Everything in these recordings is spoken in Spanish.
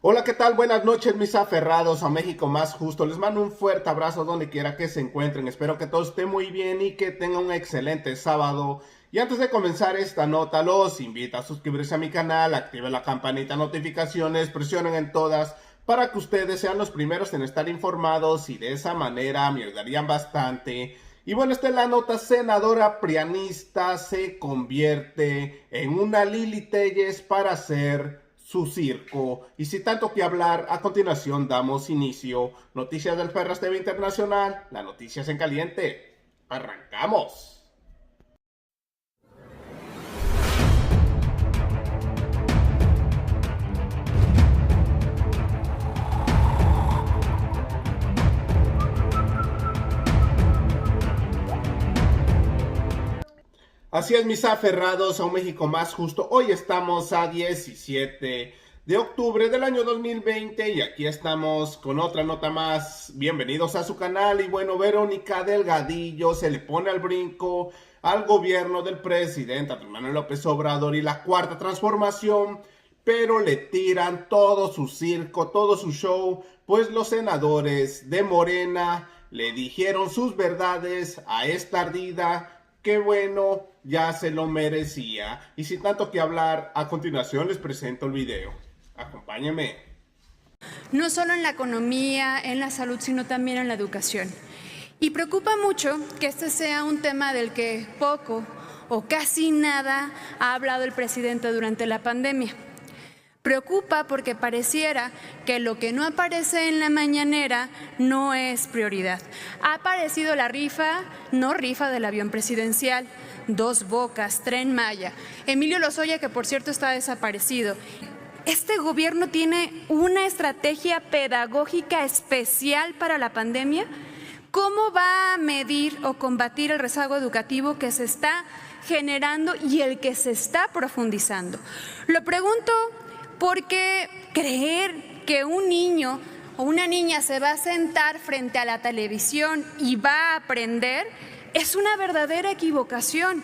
Hola, ¿qué tal? Buenas noches, mis aferrados a México más justo. Les mando un fuerte abrazo donde quiera que se encuentren. Espero que todo esté muy bien y que tengan un excelente sábado. Y antes de comenzar esta nota, los invito a suscribirse a mi canal, activen la campanita de notificaciones, presionen en todas para que ustedes sean los primeros en estar informados y de esa manera me ayudarían bastante. Y bueno, esta es la nota. Senadora prianista se convierte en una Lili Téllez para hacer su circo. Y sin tanto que hablar, a continuación damos inicio. Noticias del Ferras TV Internacional, las noticias en caliente. ¡Arrancamos! Así es, mis aferrados a un México más justo. Hoy estamos a 17 de octubre del año 2020 y aquí estamos con otra nota más. Bienvenidos a su canal. Y bueno, Verónica Delgadillo se le pone al brinco al gobierno del presidente Andrés Manuel López Obrador y la Cuarta Transformación, pero le tiran todo su circo, todo su show, pues los senadores de Morena le dijeron sus verdades a esta ardida. Qué bueno, ya se lo merecía. Y sin tanto que hablar, a continuación les presento el video. Acompáñenme. No solo en la economía, en la salud, sino también en la educación. Y preocupa mucho que este sea un tema del que poco o casi nada ha hablado el presidente durante la pandemia. Preocupa porque pareciera que lo que no aparece en la mañanera no es prioridad. Ha aparecido la rifa, no rifa del avión presidencial, Dos Bocas, Tren Maya, Emilio Lozoya, que por cierto está desaparecido. ¿Este gobierno tiene una estrategia pedagógica especial para la pandemia? ¿Cómo va a medir o combatir el rezago educativo que se está generando y el que se está profundizando? Lo pregunto porque creer que un niño o una niña se va a sentar frente a la televisión y va a aprender es una verdadera equivocación.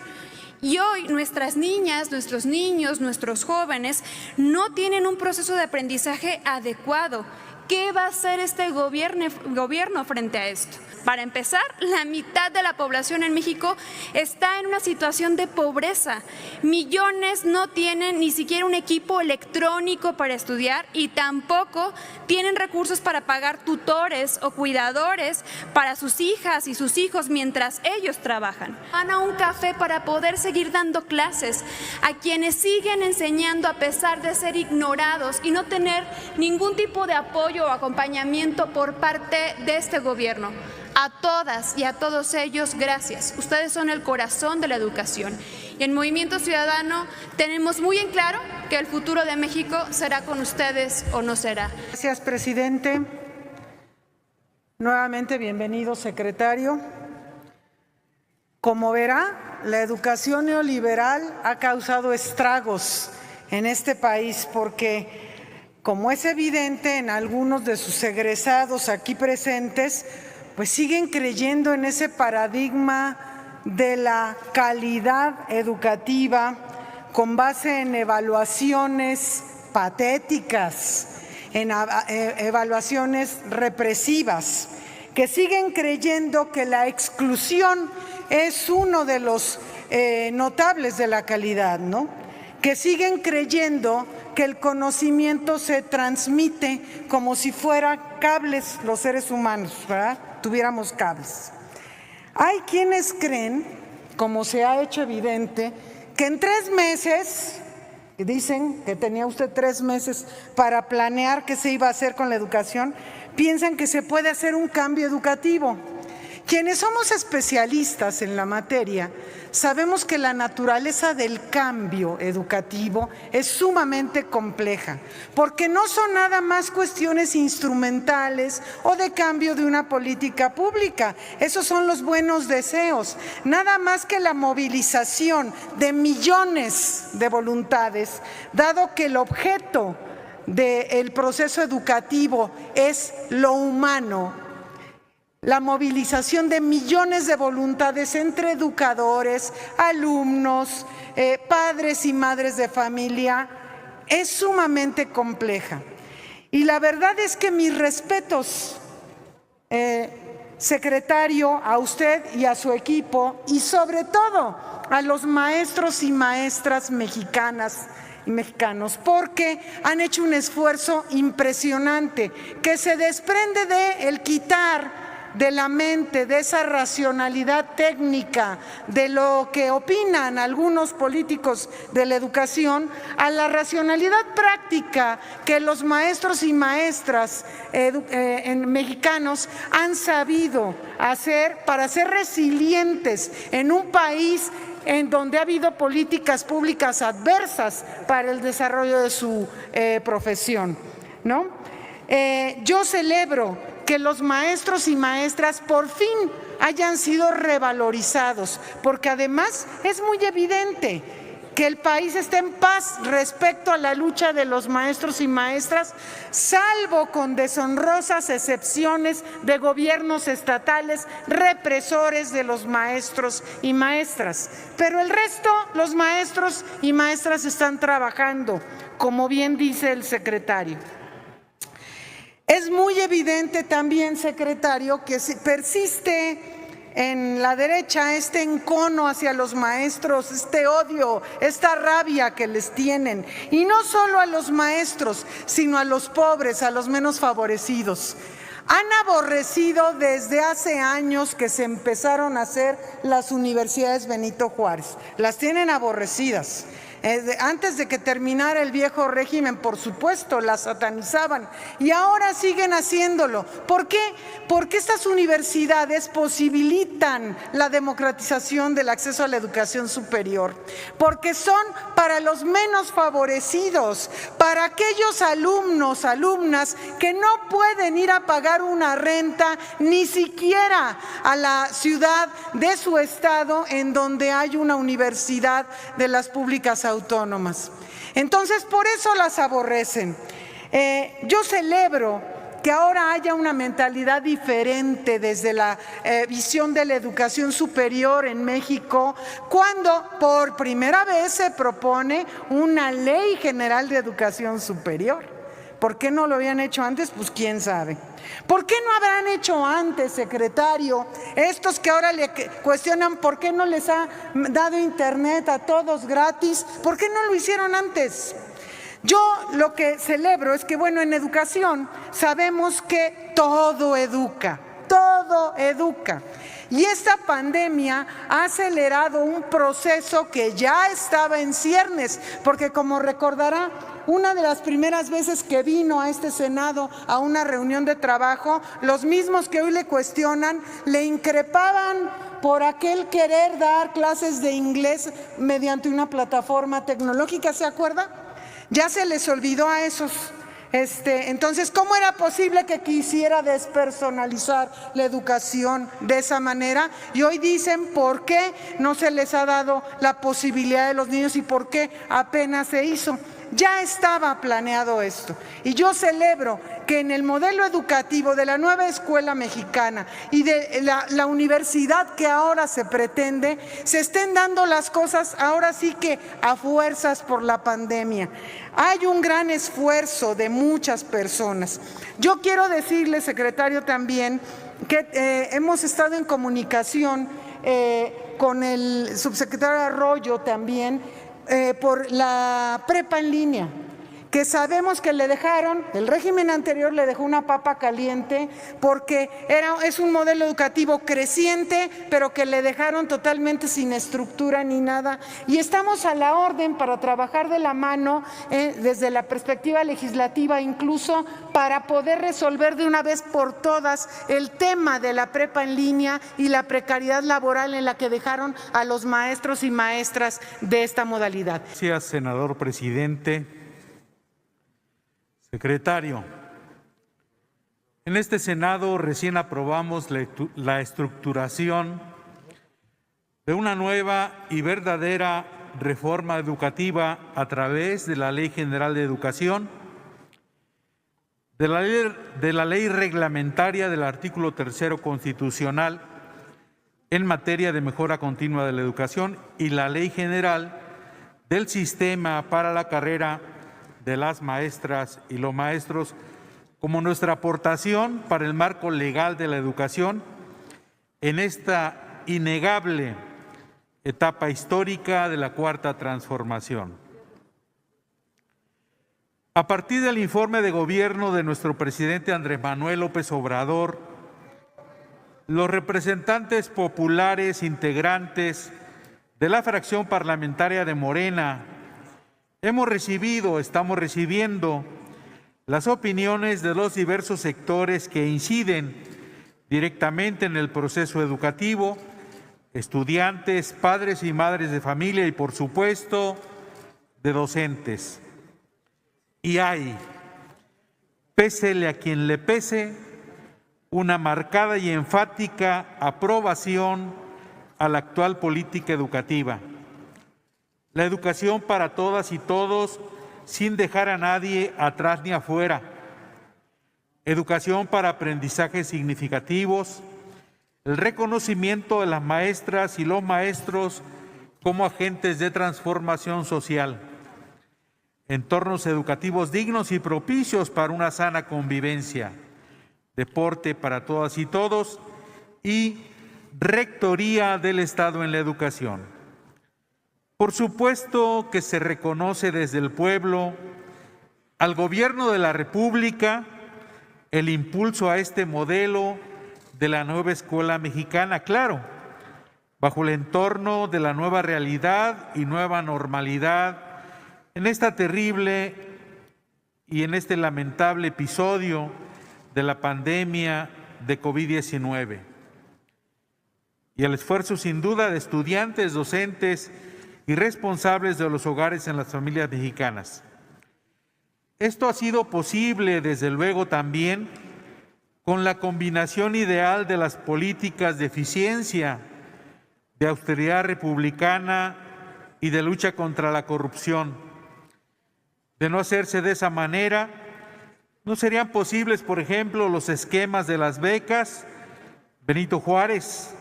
Y hoy nuestras niñas, nuestros niños, nuestros jóvenes no tienen un proceso de aprendizaje adecuado. ¿Qué va a hacer este gobierno frente a esto? Para empezar, la mitad de la población en México está en una situación de pobreza. Millones no tienen ni siquiera un equipo electrónico para estudiar y tampoco tienen recursos para pagar tutores o cuidadores para sus hijas y sus hijos mientras ellos trabajan. Van a un café para poder seguir dando clases a quienes siguen enseñando a pesar de ser ignorados y no tener ningún tipo de apoyo o acompañamiento por parte de este gobierno. A todas y a todos ellos, gracias. Ustedes son el corazón de la educación. Y en Movimiento Ciudadano tenemos muy en claro que el futuro de México será con ustedes o no será. Gracias, presidente. Nuevamente, bienvenido, secretario. Como verá, la educación neoliberal ha causado estragos en este país porque, como es evidente en algunos de sus egresados aquí presentes, pues siguen creyendo en ese paradigma de la calidad educativa con base en evaluaciones patéticas, en evaluaciones represivas, que siguen creyendo que la exclusión es uno de los notables de la calidad, ¿no? Que siguen creyendo que el conocimiento se transmite como si fuera cables los seres humanos, ¿verdad? Tuviéramos cables. Hay quienes creen, como se ha hecho evidente, que en 3 meses, dicen que tenía usted 3 meses para planear qué se iba a hacer con la educación, piensan que se puede hacer un cambio educativo. Quienes somos especialistas en la materia, sabemos que la naturaleza del cambio educativo es sumamente compleja, porque no son nada más cuestiones instrumentales o de cambio de una política pública. Esos son los buenos deseos, nada más que la movilización de millones de voluntades, dado que el objeto del proceso educativo es lo humano. La movilización de millones de voluntades entre educadores, alumnos, padres y madres de familia es sumamente compleja. Y la verdad es que mis respetos, secretario, a usted y a su equipo, y sobre todo a los maestros y maestras mexicanas y mexicanos, porque han hecho un esfuerzo impresionante que se desprende de el quitar de la mente, de esa racionalidad técnica, de lo que opinan algunos políticos de la educación, a la racionalidad práctica que los maestros y maestras mexicanos han sabido hacer para ser resilientes en un país en donde ha habido políticas públicas adversas para el desarrollo de su profesión, ¿no? Yo celebro que los maestros y maestras por fin hayan sido revalorizados, porque además es muy evidente que el país está en paz respecto a la lucha de los maestros y maestras, salvo con deshonrosas excepciones de gobiernos estatales represores de los maestros y maestras. Pero el resto, los maestros y maestras están trabajando, como bien dice el secretario. Es muy evidente también, secretario, que persiste en la derecha este encono hacia los maestros, este odio, esta rabia que les tienen. Y no solo a los maestros, sino a los pobres, a los menos favorecidos. Han aborrecido desde hace años que se empezaron a hacer las universidades Benito Juárez. Las tienen aborrecidas. Antes de que terminara el viejo régimen, por supuesto, la satanizaban y ahora siguen haciéndolo. ¿Por qué? Porque estas universidades posibilitan la democratización del acceso a la educación superior, porque son para los menos favorecidos, para aquellos alumnos, alumnas que no pueden ir a pagar una renta ni siquiera a la ciudad de su estado en donde hay una universidad de las públicas autónomas. Entonces, por eso las aborrecen. Yo celebro que ahora haya una mentalidad diferente desde la visión de la educación superior en México, cuando por primera vez se propone una ley general de educación superior. ¿Por qué no lo habían hecho antes? Pues quién sabe. ¿Por qué no habrán hecho antes, secretario? Estos que ahora le cuestionan por qué no les ha dado internet a todos gratis, ¿por qué no lo hicieron antes? Yo lo que celebro es que, bueno, en educación sabemos que todo educa, todo educa. Y esta pandemia ha acelerado un proceso que ya estaba en ciernes, porque como recordará, una de las primeras veces que vino a este Senado a una reunión de trabajo, los mismos que hoy le cuestionan, le increpaban por aquel querer dar clases de inglés mediante una plataforma tecnológica, ¿se acuerda? Ya se les olvidó a esos. Entonces, ¿cómo era posible que quisiera despersonalizar la educación de esa manera? Y hoy dicen por qué no se les ha dado la posibilidad de los niños y por qué apenas se hizo. Ya estaba planeado esto. Y yo celebro que en el modelo educativo de la nueva escuela mexicana y de la universidad que ahora se pretende, se estén dando las cosas ahora sí que a fuerzas por la pandemia. Hay un gran esfuerzo de muchas personas. Yo quiero decirle, secretario, también que hemos estado en comunicación con el subsecretario Arroyo también, por la prepa en línea, que sabemos que le dejaron, el régimen anterior le dejó una papa caliente porque es un modelo educativo creciente, pero que le dejaron totalmente sin estructura ni nada. Y estamos a la orden para trabajar de la mano desde la perspectiva legislativa, incluso para poder resolver de una vez por todas el tema de la prepa en línea y la precariedad laboral en la que dejaron a los maestros y maestras de esta modalidad. Gracias, senador presidente. Secretario, en este Senado recién aprobamos la estructuración de una nueva y verdadera reforma educativa a través de la Ley General de Educación, de la ley reglamentaria del artículo 3 constitucional en materia de mejora continua de la educación y la Ley General del Sistema para la Carrera de las Maestras y los Maestros, como nuestra aportación para el marco legal de la educación en esta innegable etapa histórica de la Cuarta Transformación. A partir del informe de gobierno de nuestro presidente Andrés Manuel López Obrador, los representantes populares integrantes de la fracción parlamentaria de Morena estamos recibiendo las opiniones de los diversos sectores que inciden directamente en el proceso educativo, estudiantes, padres y madres de familia y, por supuesto, de docentes. Y hay, pésele a quien le pese, una marcada y enfática aprobación a la actual política educativa. La educación para todas y todos, sin dejar a nadie atrás ni afuera. Educación para aprendizajes significativos, el reconocimiento de las maestras y los maestros como agentes de transformación social, entornos educativos dignos y propicios para una sana convivencia, deporte para todas y todos y rectoría del Estado en la educación. Por supuesto que se reconoce desde el pueblo al Gobierno de la República el impulso a este modelo de la nueva escuela mexicana, claro, bajo el entorno de la nueva realidad y nueva normalidad en esta terrible y en este lamentable episodio de la pandemia de COVID-19. Y el esfuerzo sin duda de estudiantes, docentes y responsables de los hogares en las familias mexicanas. Esto ha sido posible, desde luego, también con la combinación ideal de las políticas de eficiencia, de austeridad republicana y de lucha contra la corrupción. De no hacerse de esa manera, no serían posibles, por ejemplo, los esquemas de las becas Benito Juárez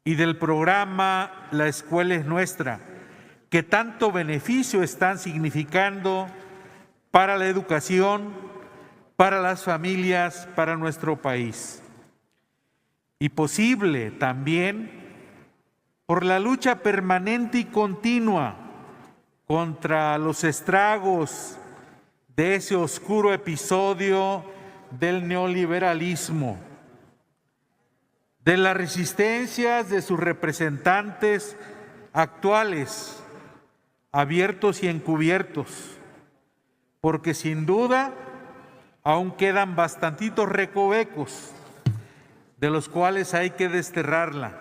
y del programa La Escuela es Nuestra, que tanto beneficio están significando para la educación, para las familias, para nuestro país. Y posible también por la lucha permanente y continua contra los estragos de ese oscuro episodio del neoliberalismo, de las resistencias de sus representantes actuales, abiertos y encubiertos, porque sin duda aún quedan bastantitos recovecos de los cuales hay que desterrarla.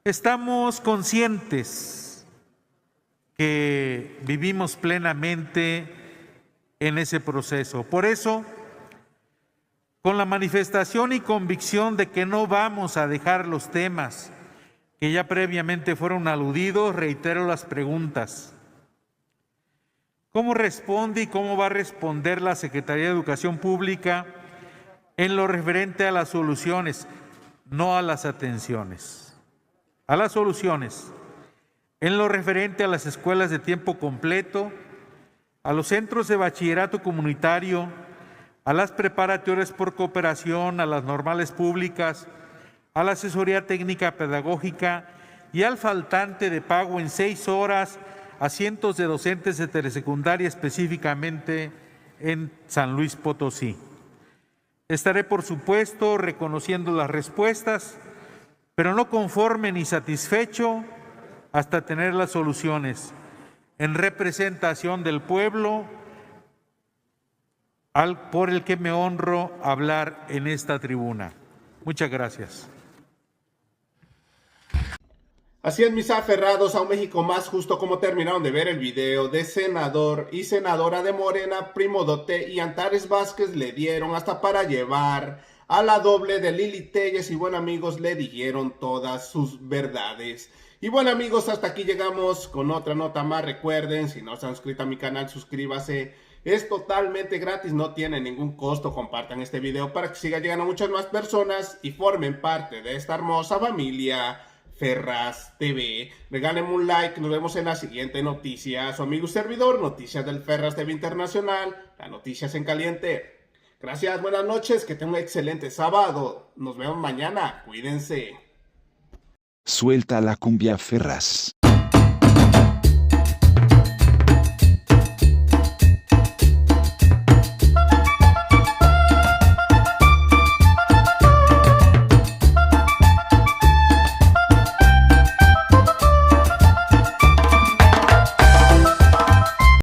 Estamos conscientes que vivimos plenamente en ese proceso. Por eso, con la manifestación y convicción de que no vamos a dejar los temas que ya previamente fueron aludidos, reitero las preguntas. ¿Cómo responde y cómo va a responder la Secretaría de Educación Pública en lo referente a las soluciones, no a las atenciones? A las soluciones, en lo referente a las escuelas de tiempo completo, a los centros de bachillerato comunitario, a las preparatorias por cooperación, a las normales públicas, a la asesoría técnica pedagógica y al faltante de pago en 6 horas a cientos de docentes de telesecundaria, específicamente en San Luis Potosí. Estaré, por supuesto, reconociendo las respuestas, pero no conforme ni satisfecho hasta tener las soluciones en representación del pueblo por el que me honro hablar en esta tribuna. Muchas gracias. Así es, mis aferrados a un México más justo, como terminaron de ver el video de senador y senadora de Morena, Primo Doté y Antares Vázquez le dieron hasta para llevar a la doble de Lili Téllez y bueno amigos, le dijeron todas sus verdades. Y bueno amigos, hasta aquí llegamos con otra nota más. Recuerden, si no se han suscrito a mi canal, suscríbase. Es totalmente gratis, no tiene ningún costo. Compartan este video para que siga llegando a muchas más personas y formen parte de esta hermosa familia Ferraz TV. Regálenme un like, nos vemos en la siguiente noticia. Su amigo y servidor, Noticias del Ferraz TV Internacional, las noticias en caliente. Gracias, buenas noches, que tengan un excelente sábado. Nos vemos mañana, cuídense. Suelta la cumbia Ferraz.